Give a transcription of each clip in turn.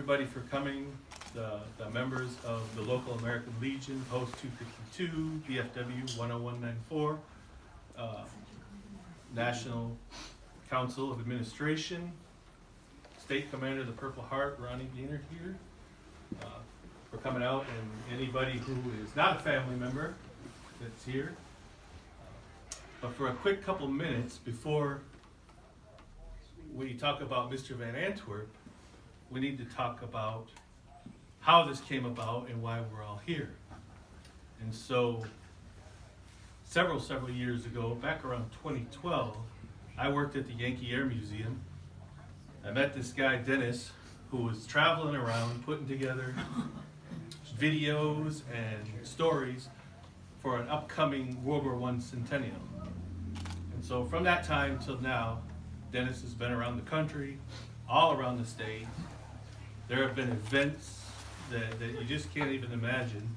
everybody for coming, the members of the local American Legion, Post 252, BFW 10194, National Council of Administration, State Commander of the Purple Heart, Ronnie Gaynor here, for coming out, and anybody who is not a family member that's here. But for a quick couple minutes before we talk about Mr. Van Antwerp, we need to talk about how this came about and why we're all here. And so several years ago, back around 2012, I worked at the Yankee Air Museum. I met this guy, Dennis, who was traveling around putting together videos and stories for an upcoming World War I Centennial. And so from that time till now, Dennis has been around the country, all around the state. There have been events that you just can't even imagine,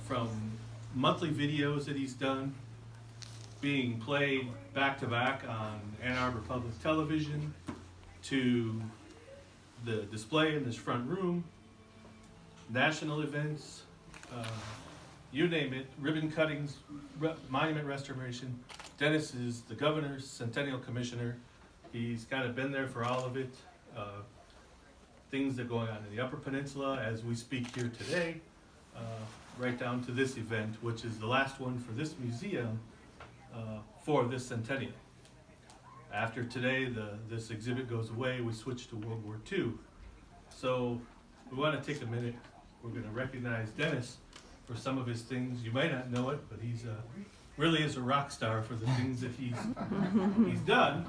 from monthly videos that he's done, being played back to back on Ann Arbor Public Television, to the display in this front room, national events, you name it, ribbon cuttings, monument restoration. Dennis is the governor's Centennial Commissioner. He's kind of been there for all of it. Things that are going on in the Upper Peninsula as we speak here today, right down to this event, which is the last one for this museum for this centennial. After today, this exhibit goes away, we switch to World War II. So we want to take a minute. We're going to recognize Dennis for some of his things. You might not know it, but he's really is a rock star for the things that he's done.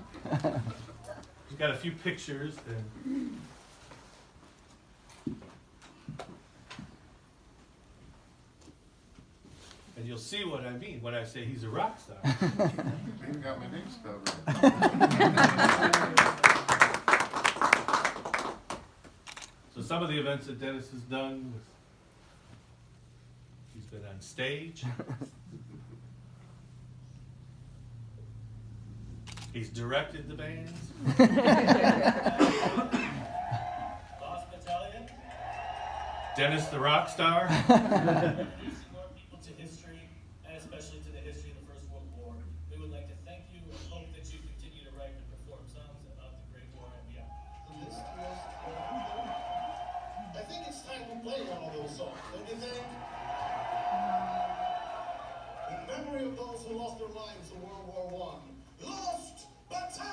He's got a few pictures. And you'll see what I mean when I say he's a rock star. Even got my name spelled right. So some of the events that Dennis has done, he's been on stage. He's directed the bands. Lost Battalion. Dennis the rock star. Introducing more people to history, and especially to the history of the First World War. We would like to thank you and hope that you continue to write and perform songs about the Great War and beyond. I think it's time to play one of those songs, don't you think? In memory of those who lost their lives in World War I. Lost Battalion!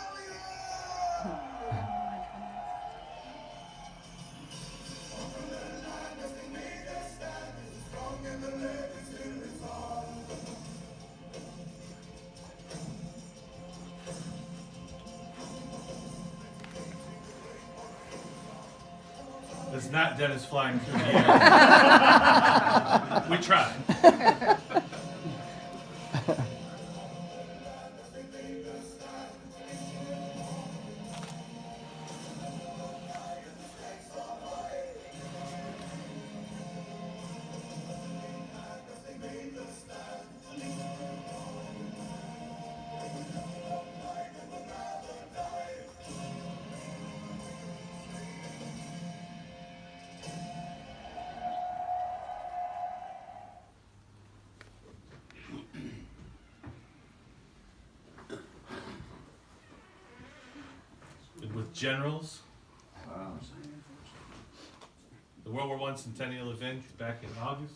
It's not Dennis flying through the air. We tried. With generals. Wow. The World War I Centennial event back in August.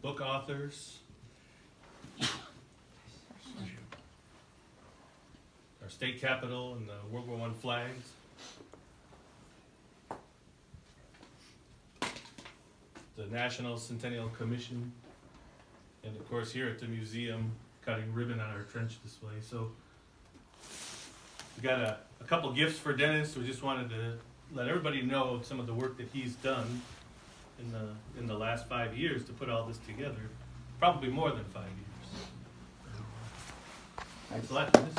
Book authors. Our state capitol and the World War I flags. The National Centennial Commission. And of course here at the museum, cutting ribbon on our trench display. So we got a couple gifts for Dennis. We just wanted to let everybody know some of the work that he's done in the last 5 years to put all this together. Probably more than 5 years. Thanks a lot, Dennis.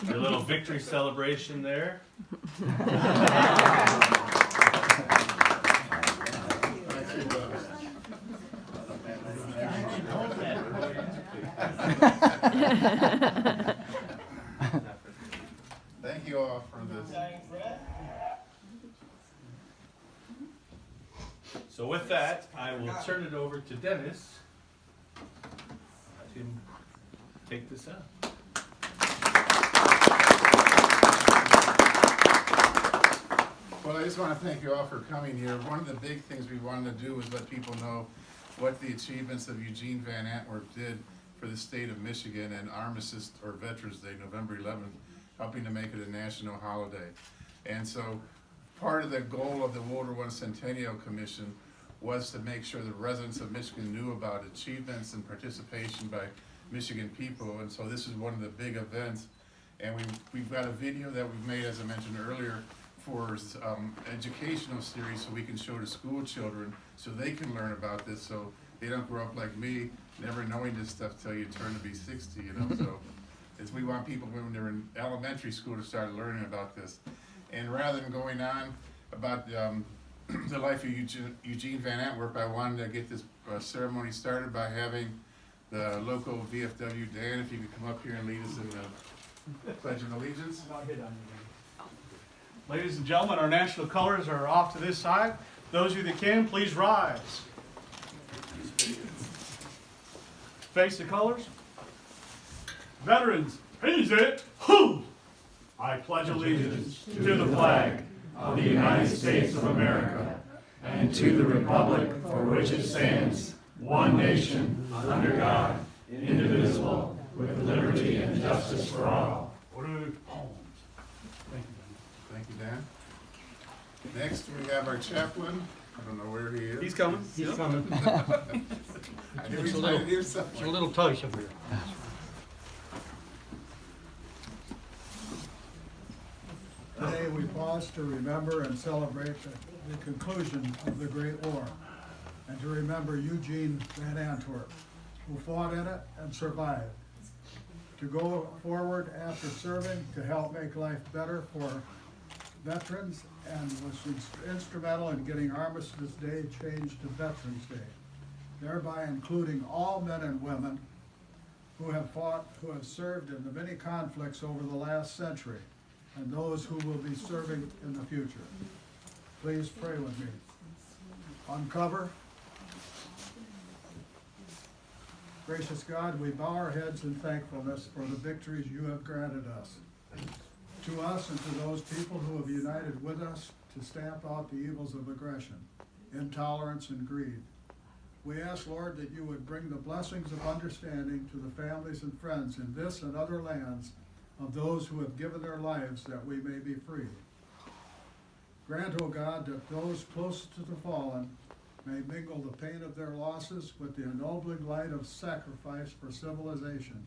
Your little victory celebration there. Thank you all for this. Dying breath. So with that, I will turn it over to Dennis. Let him take this out. Well, I just want to thank you all for coming here. One of the big things we wanted to do was let people know what the achievements of Eugene Van Antwerp did for the state of Michigan and Armistice, or Veterans Day, November 11th, helping to make it a national holiday. And so part of the goal of the World War I Centennial Commission was to make sure the residents of Michigan knew about achievements and participation by Michigan people. And so this is one of the big events. And we've got a video that we've made, as I mentioned earlier, for educational series, so we can show to school children so they can learn about this, so they don't grow up like me, never knowing this stuff till you turn to be 60, you know. So we want people when they're in elementary school to start learning about this. And rather than going on about the life of Eugene Van Antwerp, I wanted to get this ceremony started by having the local VFW, Dan, if you could come up here and lead us in the Pledge of Allegiance. Ladies and gentlemen, our national colors are off to this side. Those of you that can, please rise. Face the colors. Veterans, he's it. Who? I pledge allegiance to the flag of the United States of America and to the republic for which it stands, one nation, under God, indivisible, with liberty and justice for all. Thank you, Dan. Next, we have our chaplain. I don't know where he is. He's coming. He's coming. I knew he might hear something. It's a little tight up here. Today we pause to remember and celebrate the conclusion of the Great War, and to remember Eugene Van Antwerp, who fought in it and survived. To go forward after serving to help make life better for veterans, and was instrumental in getting Armistice Day changed to Veterans Day, thereby including all men and women who have fought, who have served in the many conflicts over the last century, and those who will be serving in the future. Please pray with me. Uncover. Gracious God, we bow our heads in thankfulness for the victories you have granted us. To us and to those people who have united with us to stamp out the evils of aggression, intolerance, and greed. We ask, Lord, that you would bring the blessings of understanding to the families and friends in this and other lands of those who have given their lives that we may be free. Grant, O God, that those closest to the fallen may mingle the pain of their losses with the ennobling light of sacrifice for civilization.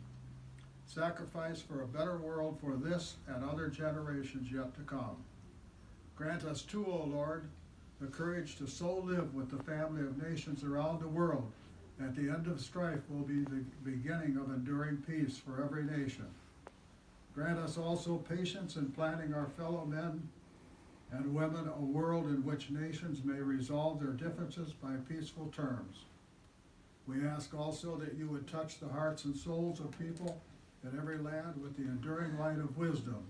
Sacrifice for a better world for this and other generations yet to come. Grant us too, O Lord, the courage to so live with the family of nations around the world that the end of strife will be the beginning of enduring peace for every nation. Grant us also patience in planning our fellow men and women a world in which nations may resolve their differences by peaceful terms. We ask also that you would touch the hearts and souls of people in every land with the enduring light of wisdom,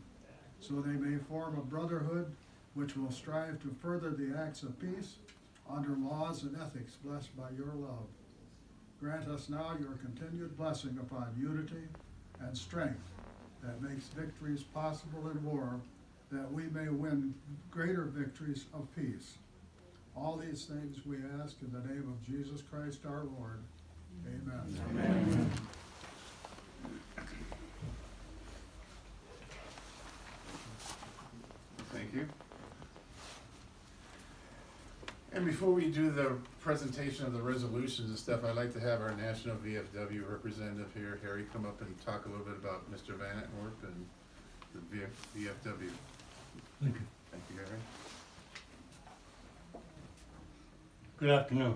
so they may form a brotherhood which will strive to further the acts of peace under laws and ethics blessed by your love. Grant us now your continued blessing upon unity and strength that makes victories possible in war, that we may win greater victories of peace. All these things we ask in the name of Jesus Christ our Lord. Amen. Amen. Thank you. And before we do the presentation of the resolutions and stuff, I'd like to have our national VFW representative here, Harry, come up and talk a little bit about Mr. Van Antwerp and the VFW. Thank you. Thank you, Harry. Good afternoon.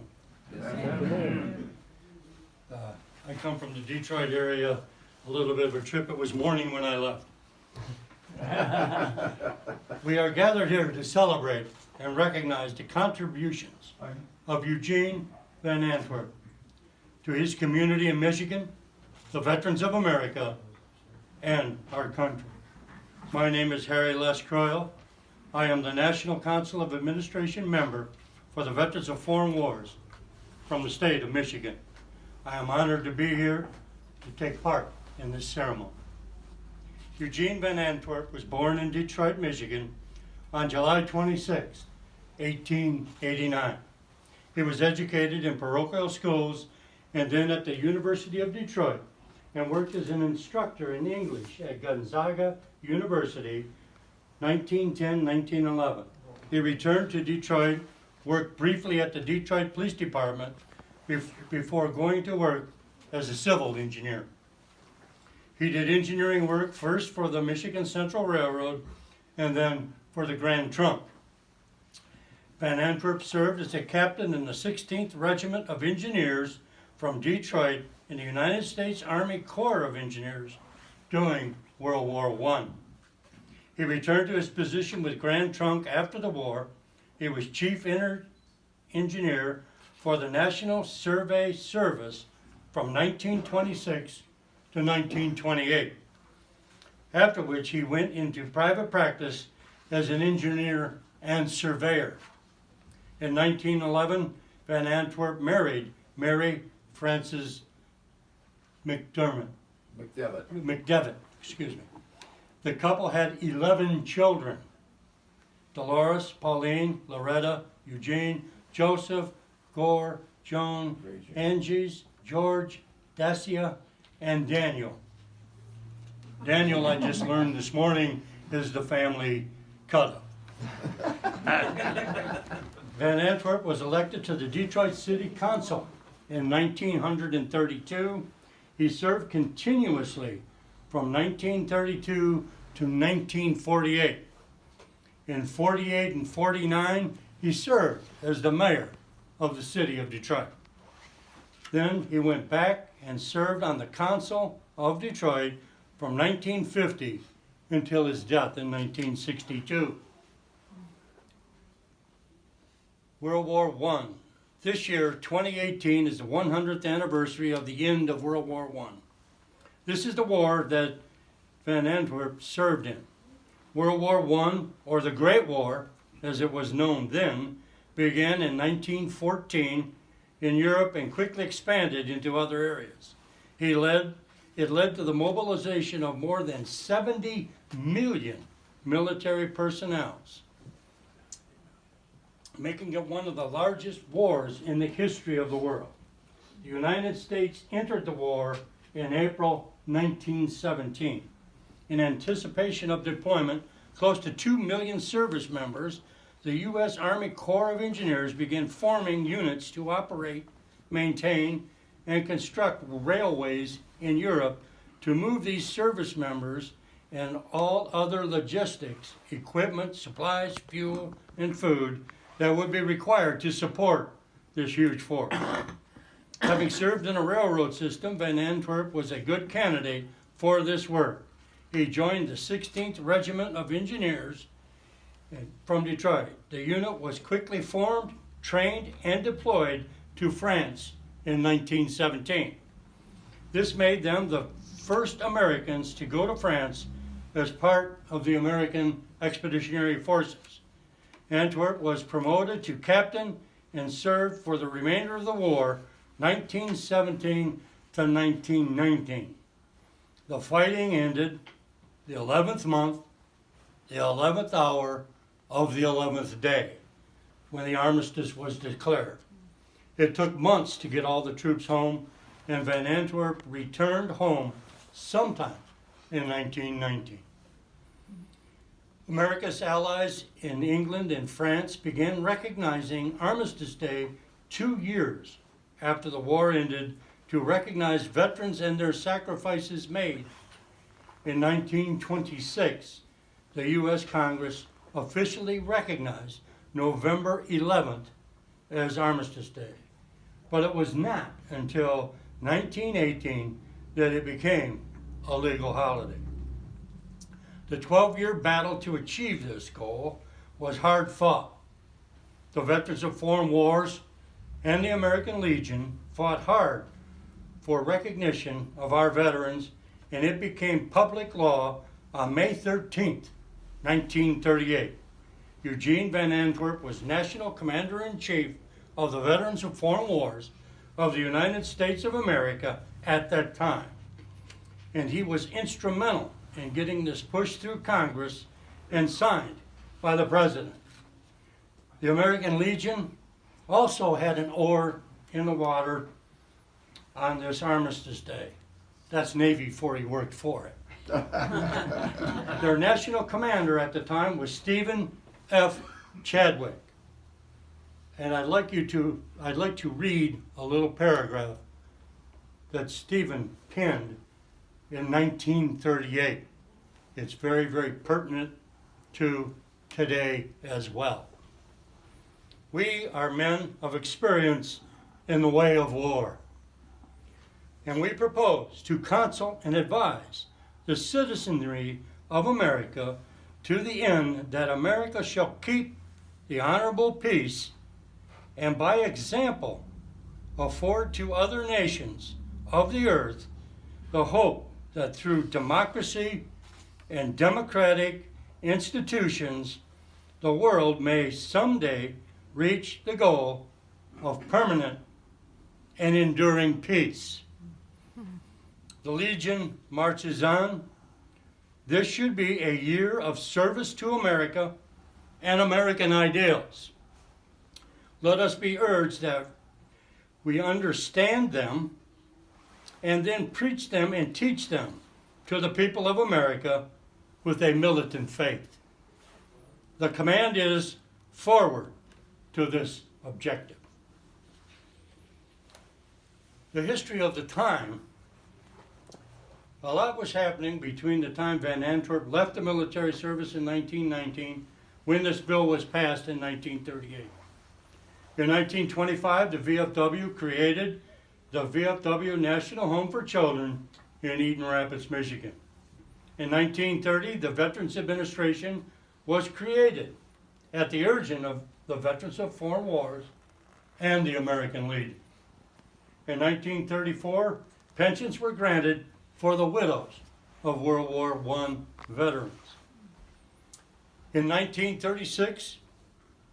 I come from the Detroit area, a little bit of a trip. It was morning when I left. We are gathered here to celebrate and recognize the contributions of Eugene Van Antwerp to his community in Michigan, the veterans of America, and our country. My name is Harry Les Croyle. I am the National Council of Administration member for the Veterans of Foreign Wars from the state of Michigan. I am honored to be here to take part in this ceremony. Eugene Van Antwerp was born in Detroit, Michigan on July 26, 1889. He was educated in parochial schools and then at the University of Detroit and worked as an instructor in English at Gonzaga University, 1910-1911. He returned to Detroit, worked briefly at the Detroit Police Department before going to work as a civil engineer. He did engineering work first for the Michigan Central Railroad and then for the Grand Trunk. Van Antwerp served as a captain in the 16th Regiment of Engineers from Detroit in the United States Army Corps of Engineers during World War I. He returned to his position with Grand Trunk after the war. He was chief engineer for the National Survey Service from 1926 to 1928, after which he went into private practice as an engineer and surveyor. In 1911, Van Antwerp married Mary Frances McDevitt. The couple had 11 children: Dolores, Pauline, Loretta, Eugene, Joseph, Gore, Joan, Angies, George, Dacia, and Daniel. Daniel, I just learned this morning, is the family cut-up. Van Antwerp was elected to the Detroit City Council in 1932. He served continuously from 1932 to 1948. In 48 and 49, he served as the mayor of the city of Detroit. Then he went back and served on the Council of Detroit from 1950 until his death in 1962. World War I. This year, 2018, is the 100th anniversary of the end of World War I. This is the war that Van Antwerp served in. World War I, or the Great War, as it was known then, began in 1914 in Europe and quickly expanded into other areas. It led to the mobilization of more than 70 million military personnel, making it one of the largest wars in the history of the world. The United States entered the war in April 1917. In anticipation of deployment, close to 2 million service members, the U.S. Army Corps of Engineers began forming units to operate, maintain, and construct railways in Europe to move these service members and all other logistics, equipment, supplies, fuel, and food that would be required to support this huge force. Having served in a railroad system, Van Antwerp was a good candidate for this work. He joined the 16th Regiment of Engineers from Detroit. The unit was quickly formed, trained, and deployed to France in 1917. This made them the first Americans to go to France as part of the American Expeditionary Forces. Antwerp was promoted to captain and served for the remainder of the war, 1917 to 1919. The fighting ended the 11th month, the 11th hour of the 11th day, when the armistice was declared. It took months to get all the troops home, and Van Antwerp returned home sometime in 1919. America's allies in England and France began recognizing Armistice Day 2 years after the war ended to recognize veterans and their sacrifices made. In 1926, the U.S. Congress officially recognized November 11th as Armistice Day. But it was not until 1918 that it became a legal holiday. The 12-year battle to achieve this goal was hard fought. The veterans of foreign wars and the American Legion fought hard for recognition of our veterans, and it became public law on May 13th, 1938. Eugene Van Antwerp was National Commander-in-Chief of the Veterans of Foreign Wars of the United States of America at that time. And he was instrumental in getting this pushed through Congress and signed by the President. The American Legion also had an oar in the water on this Armistice Day. That's Navy before he worked for it. Their national commander at the time was Stephen F. Chadwick. And I'd like to read a little paragraph that Stephen penned in 1938. It's very, very pertinent to today as well. We are men of experience in the way of war, and we propose to counsel and advise the citizenry of America to the end that America shall keep the honorable peace and by example afford to other nations of the earth the hope that through democracy and democratic institutions the world may someday reach the goal of permanent and enduring peace. The Legion marches on. This should be a year of service to America and American ideals. Let us be urged that we understand them and then preach them and teach them to the people of America with a militant faith. The command is forward to this objective. The history of the time, a lot was happening between the time Van Antwerp left the military service in 1919 when this bill was passed in 1938. In 1925, the VFW created the VFW National Home for Children in Eaton Rapids, Michigan. In 1930, the Veterans Administration was created at the urging of the Veterans of Foreign Wars and the American Legion. In 1934, pensions were granted for the widows of World War I veterans. In 1936,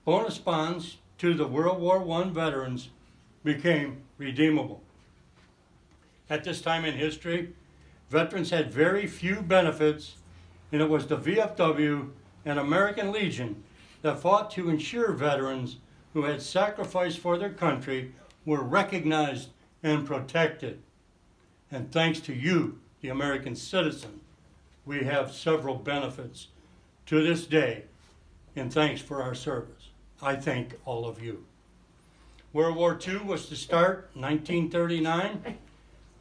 bonus bonds to the World War I veterans became redeemable. At this time in history, veterans had very few benefits, and it was the VFW and American Legion that fought to ensure veterans who had sacrificed for their country were recognized and protected. And thanks to you, the American citizen, we have several benefits to this day, and thanks for our service. I thank all of you. World War II was to start in 1939.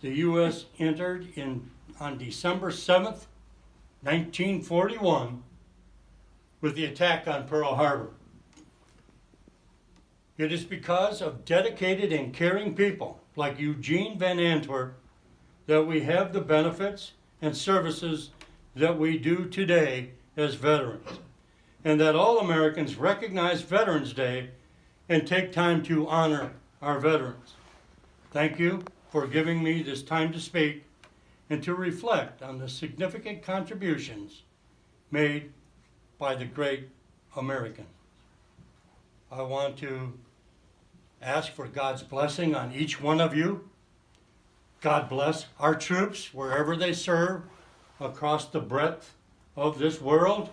The U.S. entered on December 7th, 1941, with the attack on Pearl Harbor. It is because of dedicated and caring people like Eugene Van Antwerp that we have the benefits and services that we do today as veterans, and that all Americans recognize Veterans Day and take time to honor our veterans. Thank you for giving me this time to speak and to reflect on the significant contributions made by the great American. I want to ask for God's blessing on each one of you. God bless our troops wherever they serve across the breadth of this world.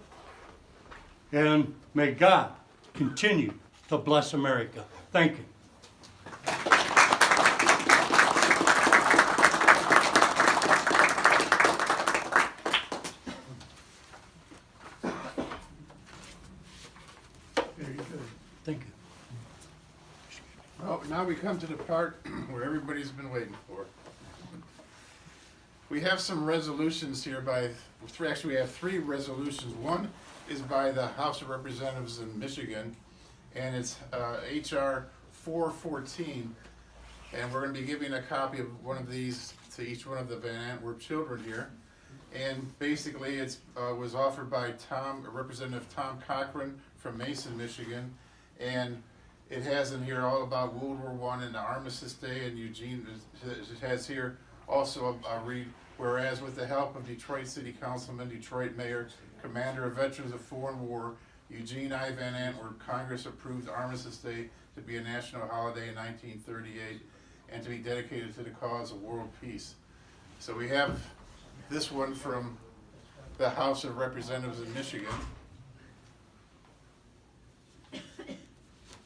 And may God continue to bless America. Thank you. Thank you. Well, now we come to the part where everybody's been waiting for. We have some resolutions here actually we have three resolutions. One is by the House of Representatives in Michigan, and it's HR 414, and we're going to be giving a copy of one of these to each one of the Van Antwerp children here. And basically it was offered by Representative Tom Cochran from Mason, Michigan, and It has in here all about World War I and the Armistice Day, and Eugene, it has here also a read, whereas with the help of Detroit City Councilman, Detroit Mayor, Commander of Veterans of Foreign War, Eugene I. Van Antwerp, Congress approved Armistice Day to be a national holiday in 1938 and to be dedicated to the cause of world peace. So we have this one from the House of Representatives in Michigan.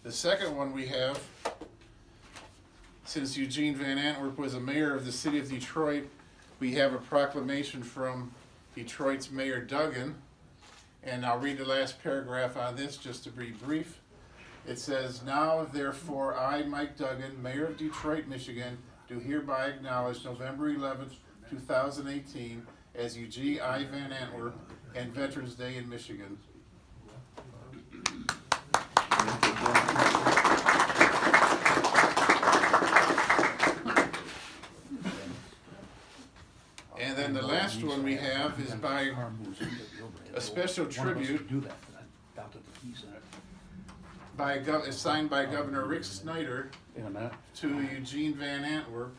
The second one we have, since Eugene Van Antwerp was a mayor of the city of Detroit, we have a proclamation from Detroit's Mayor Duggan. And I'll read the last paragraph on this just to be brief. It says, "Now therefore I, Mike Duggan, Mayor of Detroit, Michigan, do hereby acknowledge November 11th, 2018 as Eugene I. Van Antwerp and Veterans Day in Michigan." And then the last one we have is by a special tribute signed by Governor Rick Snyder to Eugene Van Antwerp.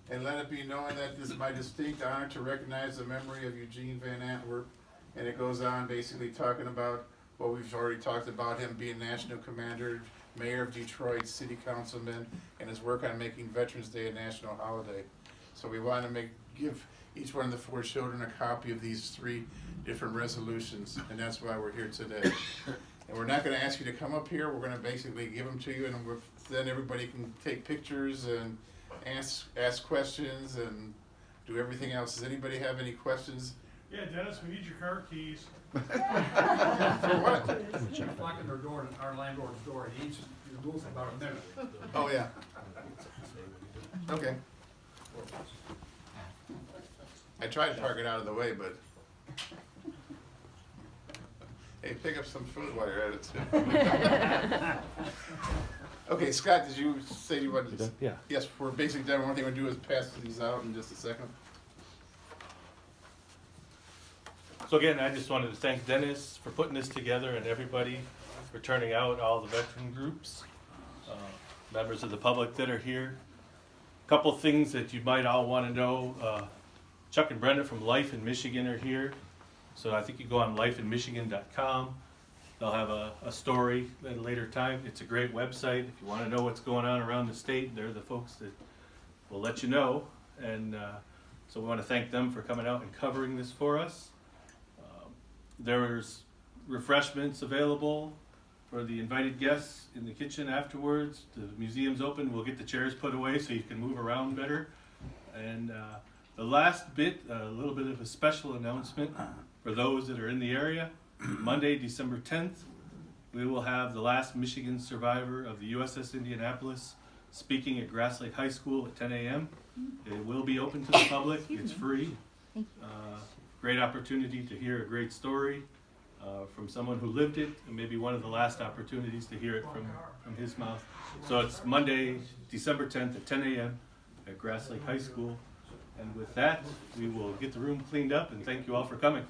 And let it be known that this is my distinct honor to recognize the memory of Eugene Van Antwerp. And it goes on basically talking about what we've already talked about, him being national commander, mayor of Detroit, city councilman, and his work on making Veterans Day a national holiday. So we want to give each one of the 4 children a copy of these 3 different resolutions, and that's why we're here today. And we're not going to ask you to come up here. We're going to basically give them to you, and then everybody can take pictures and ask questions and do everything else. Does anybody have any questions? Yeah, Dennis, we need your car keys. For what? Locking their door, our landlord's door, he needs to move for about a minute. Oh, yeah. Okay. I tried to park it out of the way, but hey, pick up some food while you're at it too. Okay, Scott, did you say you wanted to? Yeah. Yes, we're basically done. One thing we'll do is pass these out in just a second. So again, I just wanted to thank Dennis for putting this together and everybody for turning out, all the veteran groups, members of the public that are here. Couple things that you might all want to know. Chuck and Brenda from Life in Michigan are here. So I think you go on lifeinmichigan.com. They'll have a story at a later time. It's a great website. If you want to know what's going on around the state, they're the folks that will let you know. And so we want to thank them for coming out and covering this for us. There's refreshments available for the invited guests in the kitchen afterwards. The museum's open. We'll get the chairs put away so you can move around better. And the last bit, a little bit of a special announcement for those that are in the area. Monday, December 10th, we will have the last Michigan survivor of the USS Indianapolis speaking at Grass Lake High School at 10 a.m. It will be open to the public. It's free. Great opportunity to hear a great story from someone who lived it, and maybe one of the last opportunities to hear it from his mouth. So it's Monday, December 10th at 10 a.m. at Grass Lake High School. And with that, we will get the room cleaned up, and thank you all for coming.